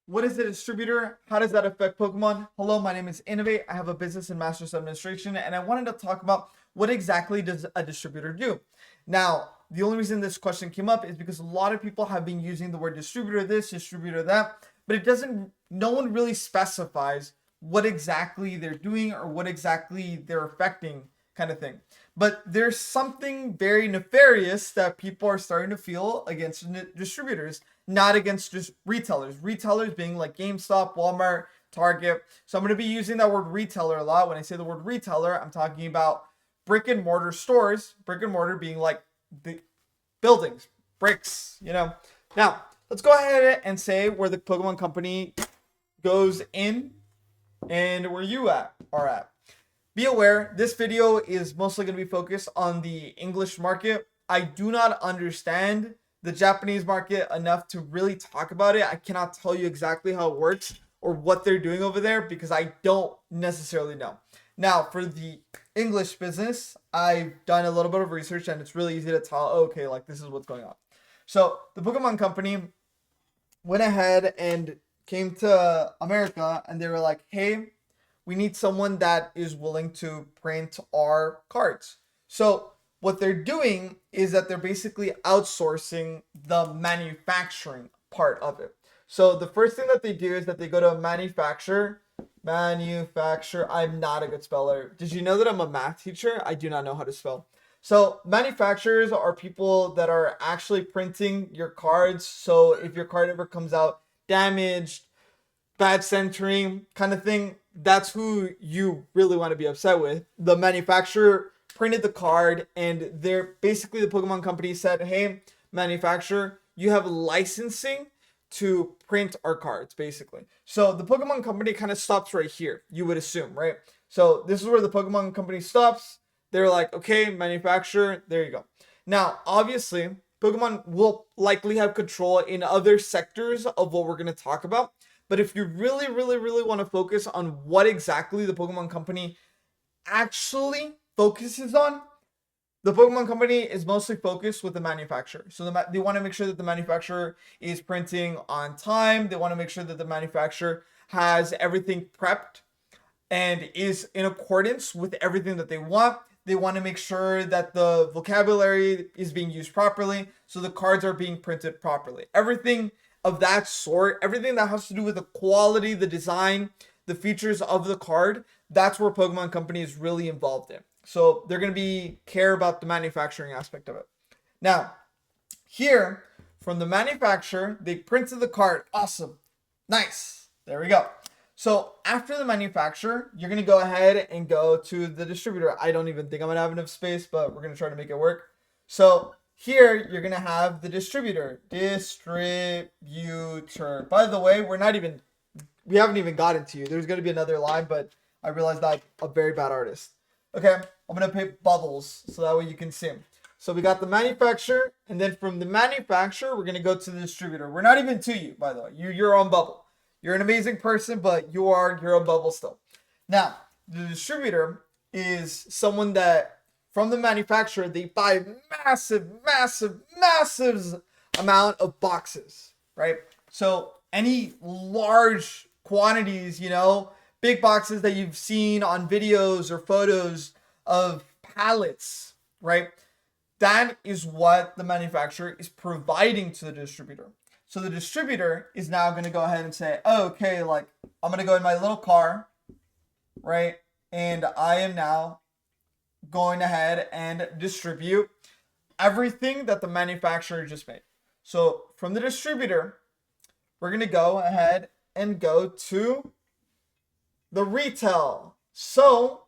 What is a distributor? How does that affect Pokemon? Hello, my name is Innovate. I have a business in Master's Administration, and I wanted to talk about what exactly does a distributor do. Now, the only reason this question came up is because a lot of people have been using the word distributor this, distributor that, but it doesn't, no one really specifies what exactly they're doing or what exactly they're affecting, kind of thing. But there's something very nefarious that people are starting to feel against distributors, not against just retailers. Retailers being like GameStop, Walmart, Target. So I'm going to be using that word retailer a lot. When I say the word retailer, I'm talking about brick and mortar stores, brick and mortar being like the buildings, bricks, Now, let's go ahead and say where the Pokemon Company goes in and where you are at. Be aware, this video is mostly going to be focused on the English market. I do not understand the Japanese market enough to really talk about it. I cannot tell you exactly how it works or what they're doing over there because I don't necessarily know. Now, for the English business, I've done a little bit of research and it's really easy to tell, okay, like this is what's going on. So the Pokemon Company went ahead and came to America and they were like, hey, we need someone that is willing to print our cards. So what they're doing is that they're basically outsourcing the manufacturing part of it. So the first thing that they do is that they go to a manufacturer. I'm not a good speller. Did you know that I'm a math teacher? I do not know how to spell. So manufacturers are people that are actually printing your cards. So if your card ever comes out damaged, bad centering kind of thing, that's who you really want to be upset with. The manufacturer printed the card and they're basically, the Pokemon Company said, hey, manufacturer, you have licensing to print our cards, basically. So the Pokemon Company kind of stops right here, you would assume, right? So this is where the Pokemon Company stops. They're like, okay, manufacturer, there you go. Now, obviously, Pokemon will likely have control in other sectors of what we're going to talk about. But if you really, really, really want to focus on what exactly the Pokemon Company actually focuses on, the Pokemon Company is mostly focused with the manufacturer. So they want to make sure that the manufacturer is printing on time. They want to make sure that the manufacturer has everything prepped and is in accordance with everything that they want. They want to make sure that the vocabulary is being used properly, so the cards are being printed properly. Everything of that sort, everything that has to do with the quality, the design, the features of the card, that's where Pokemon Company is really involved in. So they're going to care about the manufacturing aspect of it. Now, here, from the manufacturer, they printed the card. Awesome. Nice. There we go. So after the manufacturer, you're going to go ahead and go to the distributor. I don't even think I'm going to have enough space, but we're going to try to make it work. So here, you're going to have the distributor. Distributor. By the way, we haven't even gotten to you. There's going to be another line, but I realized I'm a very bad artist. Okay, I'm going to paint bubbles so that way you can see them. So we got the manufacturer, and then from the manufacturer, we're going to go to the distributor. We're not even to you, by the way. You're your own bubble. You're an amazing person, but you are your own bubble still. Now, the distributor is someone that from the manufacturer, they buy massive amount of boxes, right? So any large quantities, big boxes that you've seen on videos or photos of pallets, right? That is what the manufacturer is providing to the distributor. So the distributor is now going to go ahead and say, oh, okay, like I'm going to go in my little car, right? And I am now going ahead and distribute everything that the manufacturer just made. So from the distributor, we're going to go ahead and go to the retail. So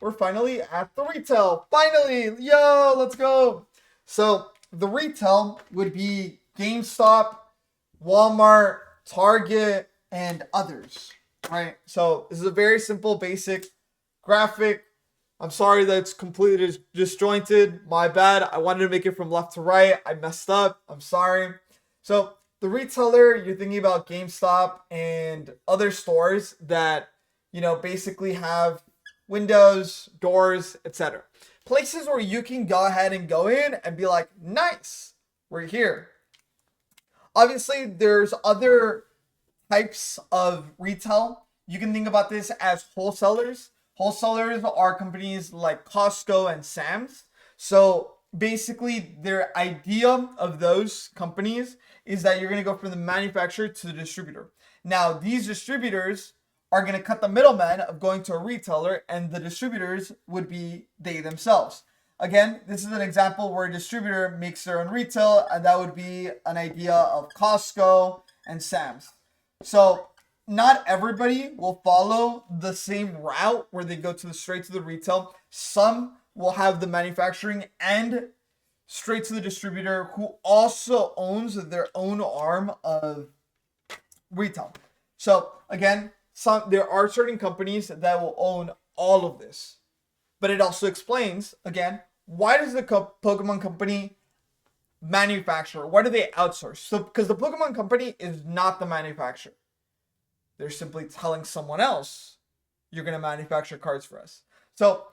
we're finally at the retail. Finally, yo, let's go. So the retail would be GameStop, Walmart, Target, and others, right? So this is a very simple, basic graphic. I'm sorry that it's completely disjointed. My bad. I wanted to make it from left to right. I messed up. I'm sorry. So the retailer, you're thinking about GameStop and other stores that, basically have windows, doors, etc. Places where you can go ahead and go in and be like, nice, we're here. Obviously, there's other types of retail. You can think about this as wholesalers. Wholesalers are companies like Costco and Sam's. So basically, their idea of those companies is that you're going to go from the manufacturer to the distributor. Now, these distributors are going to cut the middleman of going to a retailer, and the distributors would be they themselves. Again, this is an example where a distributor makes their own retail, and that would be an idea of Costco and Sam's. So not everybody will follow the same route where they go to the straight to the retail. Some will have the manufacturing and straight to the distributor, who also owns their own arm of retail. So again, there are certain companies that will own all of this, but it also explains again, why does the Pokemon company manufacture? Why do they outsource? So because the Pokemon company is not the manufacturer. They're simply telling someone else, you're going to manufacture cards for us. So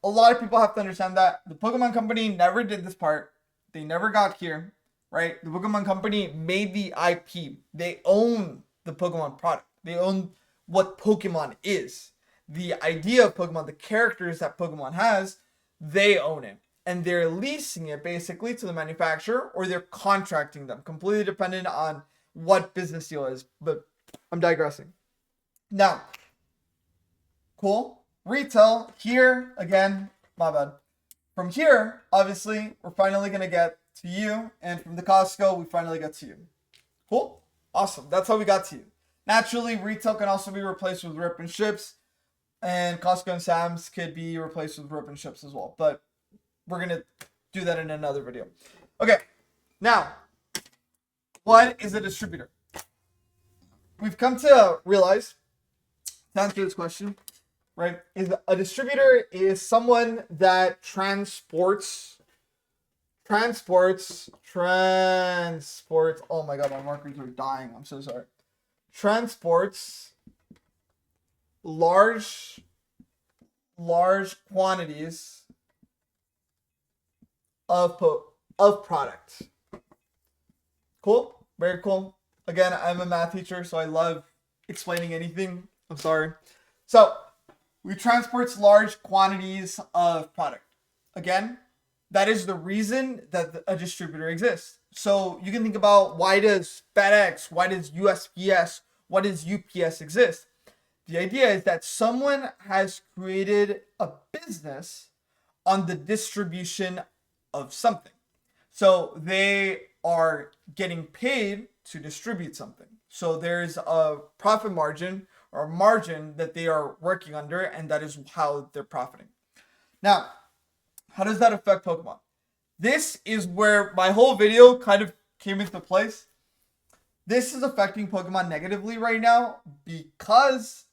a lot of people have to understand that the Pokemon company never did this part. They never got here, right? The Pokemon company made the IP. They own the Pokemon product. They own what Pokemon is. The idea of Pokemon, the characters that Pokemon has, they own it. And they're leasing it basically to the manufacturer, or they're contracting them, completely dependent on what business deal is. But I'm digressing. Now, cool. Retail here again, my bad. From here, obviously, we're finally gonna get to you, and from the Costco, we finally get to you. Cool, awesome. That's how we got to you. Naturally, retail can also be replaced with rip and ships, and Costco and Sam's could be replaced with rip and ships as well. But we're gonna do that in another video. Okay, now, what is a distributor? We've come to realize, to answer this question, right, is a distributor is someone that transports. Oh my god, my markers are dying. I'm so sorry. Transports large quantities of product. Cool, very cool. Again, I'm a math teacher, so I love explaining anything. I'm sorry. So we transport large quantities of product. Again, that is the reason that a distributor exists. So you can think about, why does FedEx, why does USPS, why does UPS exist? The idea is that someone has created a business on the distribution of something. So they are getting paid to distribute something. So there's a profit margin or margin that they are working under, and that is how they're profiting. Now, how does that affect Pokemon? This is where my whole video kind of came into place. This is affecting Pokemon negatively right now because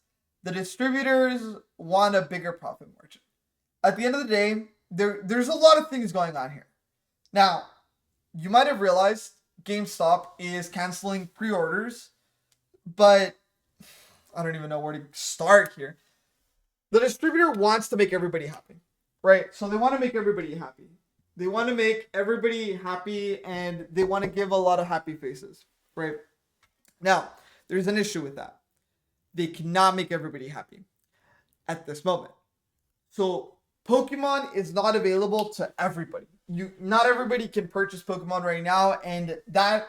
the distributors want a bigger profit margin. At the end of the day, there's a lot of things going on here. Now, you might have realized GameStop is canceling pre-orders, but I don't even know where to start here. The distributor wants to make everybody happy, right? So they want to make everybody happy. They want to make everybody happy, and they want to give a lot of happy faces, right? Now, there's an issue with that. They cannot make everybody happy at this moment. So Pokemon is not available to everybody. Not everybody can purchase Pokemon right now, and that,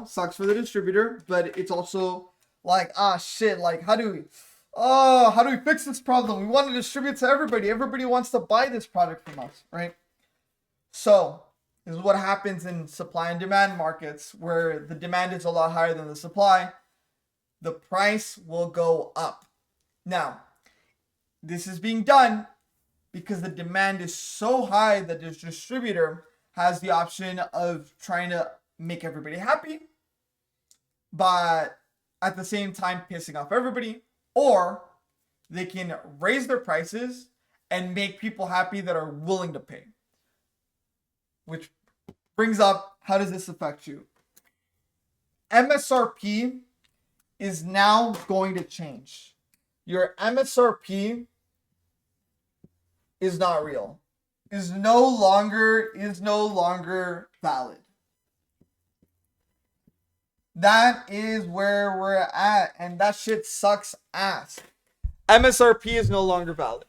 sucks for the distributor, but it's also like, shit, like how do we fix this problem? We want to distribute to everybody. Everybody wants to buy this product from us, right? So this is what happens in supply and demand markets, where the demand is a lot higher than the supply. The price will go up. Now, this is being done because the demand is so high that the distributor has the option of trying to make everybody happy, but at the same time pissing off everybody, or they can raise their prices and make people happy that are willing to pay. Which brings up, how does this affect you? MSRP is now going to change. Your MSRP is not real. Is no longer valid. That is where we're at, and that shit sucks ass. MSRP is no longer valid.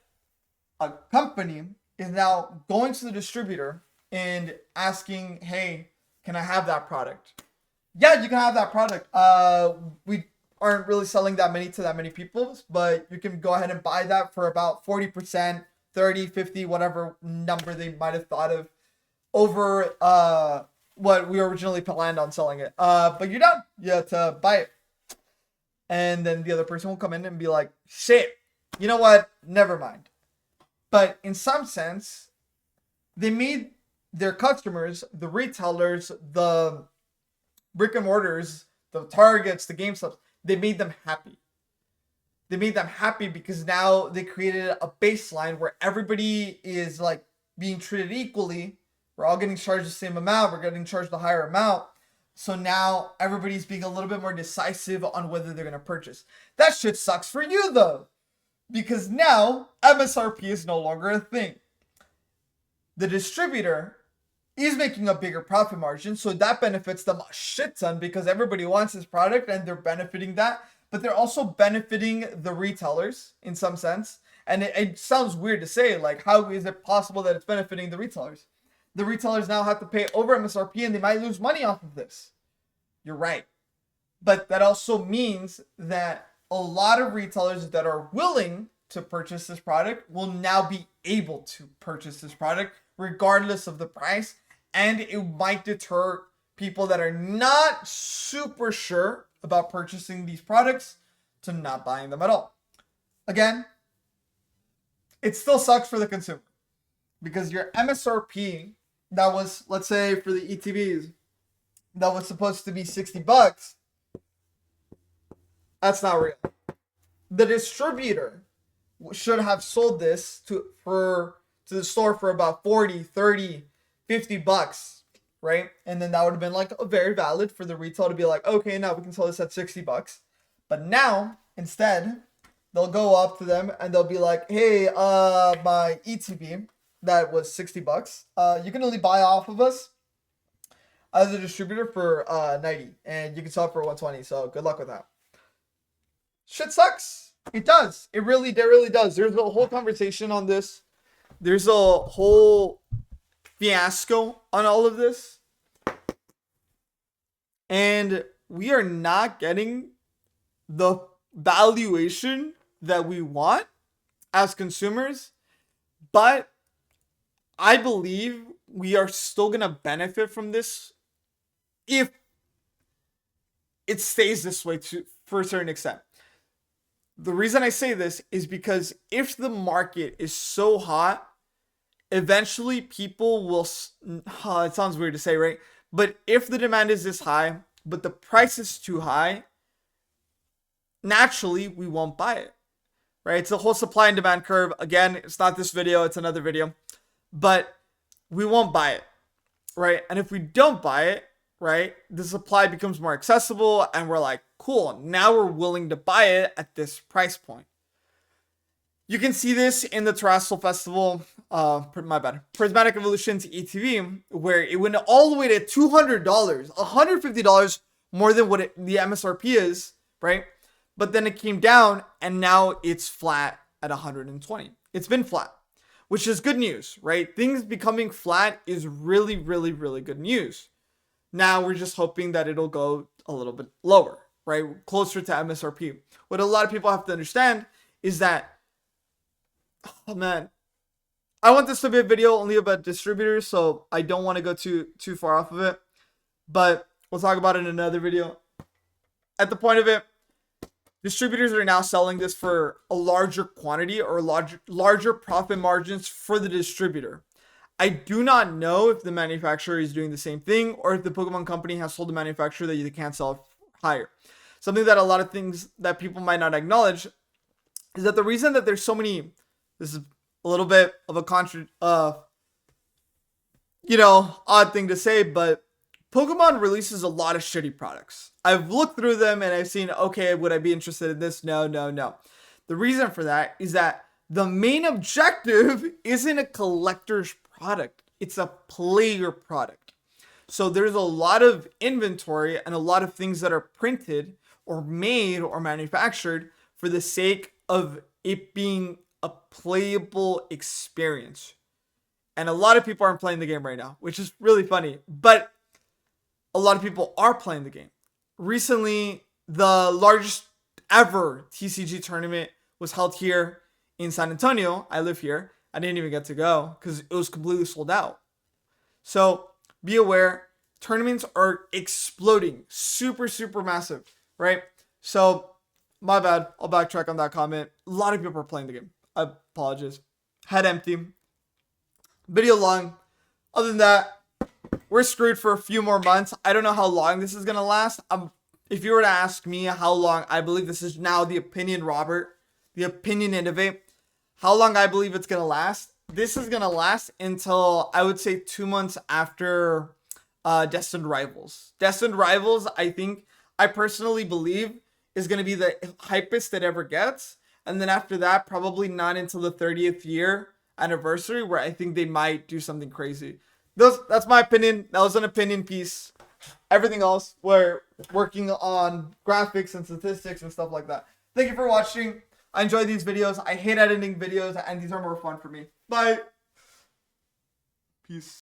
A company is now going to the distributor and asking, hey, can I have that product? Yeah, you can have that product. We aren't really selling that many to that many people, but you can go ahead and buy that for about 40%, 30, 50, whatever number they might have thought of over what we originally planned on selling it. But you're done. You have to buy it. And then the other person will come in and be like, shit, you know what? Never mind. But in some sense, they made their customers, the retailers, the brick and mortars, the Targets, the GameStops, they made them happy. They made them happy because now they created a baseline where everybody is like being treated equally. We're all getting charged the same amount. We're getting charged a higher amount. So now everybody's being a little bit more decisive on whether they're going to purchase. That shit sucks for you though, because now MSRP is no longer a thing. The distributor is making a bigger profit margin, so that benefits them a shit ton because everybody wants this product and they're benefiting that. But they're also benefiting the retailers in some sense. And it sounds weird to say, like, how is it possible that it's benefiting the retailers? The retailers now have to pay over MSRP and they might lose money off of this. You're right. But that also means that a lot of retailers that are willing to purchase this product will now be able to purchase this product regardless of the price. And it might deter people that are not super sure about purchasing these products to not buying them at all. Again, it still sucks for the consumer because your MSRP that was, let's say for the ETBs, that was supposed to be $60. That's not real. The distributor should have sold this to the store for about 40, 30, $50, right? And then that would have been like a very valid for the retail to be like, okay, now we can sell this at $60. But now, instead, they'll go up to them and they'll be like, hey, my ETB that was $60, you can only buy off of us as a distributor for 90, and you can sell it for 120. So good luck with that. Shit sucks. It does. It really does. There's a whole conversation on this. There's a whole fiasco on all of this. And we are not getting the valuation that we want as consumers. But I believe we are still going to benefit from this if it stays this way for a certain extent. The reason I say this is because if the market is so hot, eventually people will, it sounds weird to say, right? But if the demand is this high, but the price is too high, naturally we won't buy it, right? It's a whole supply and demand curve. Again, it's not this video, it's another video, but we won't buy it, right? And if we don't buy it, right, the supply becomes more accessible and we're like, cool, now we're willing to buy it at this price point. You can see this in the Terrestrial Festival, Prismatic Evolutions ETV, where it went all the way to $200, $150 more than what the MSRP is, right? But then it came down and now it's flat at 120. It's been flat, which is good news, right? Things becoming flat is really good news. Now we're just hoping that it'll go a little bit lower, right? Closer to MSRP. What a lot of people have to understand is that, oh man, I want this to be a video only about distributors, so I don't want to go too far off of it. But we'll talk about it in another video. At the point of it, distributors are now selling this for a larger quantity or larger profit margins for the distributor. I do not know if the manufacturer is doing the same thing or if the Pokemon company has told the manufacturer that you can't sell higher. Something that a lot of things that people might not acknowledge is that the reason that there's so many, this is a little bit of a odd thing to say, but Pokemon releases a lot of shitty products. I've looked through them and I've seen, okay, would I be interested in this? No. The reason for that is that the main objective isn't a collector's product. It's a player product. So there's a lot of inventory and a lot of things that are printed or made or manufactured for the sake of it being a playable experience. And a lot of people aren't playing the game right now, which is really funny. But a lot of people are playing the game. Recently, the largest ever TCG tournament was held here in San Antonio. I live here. I didn't even get to go because it was completely sold out. So be aware, tournaments are exploding. Super, super massive, right? So my bad. I'll backtrack on that comment. A lot of people are playing the game. I apologize. Head empty. Video long. Other than that, we're screwed for a few more months. I don't know how long this is going to last. If you were to ask me how long, I believe this is now the opinion, Robert, the opinion Innovate, how long I believe it's going to last. This is going to last until, I would say, 2 months after Destined Rivals. Destined Rivals, I personally believe, is going to be the hypest it ever gets. And then after that, probably not until the 30th year anniversary, where I think they might do something crazy. That's my opinion. That was an opinion piece. Everything else, we're working on graphics and statistics and stuff like that. Thank you for watching. I enjoy these videos. I hate editing videos, and these are more fun for me. Bye. Peace.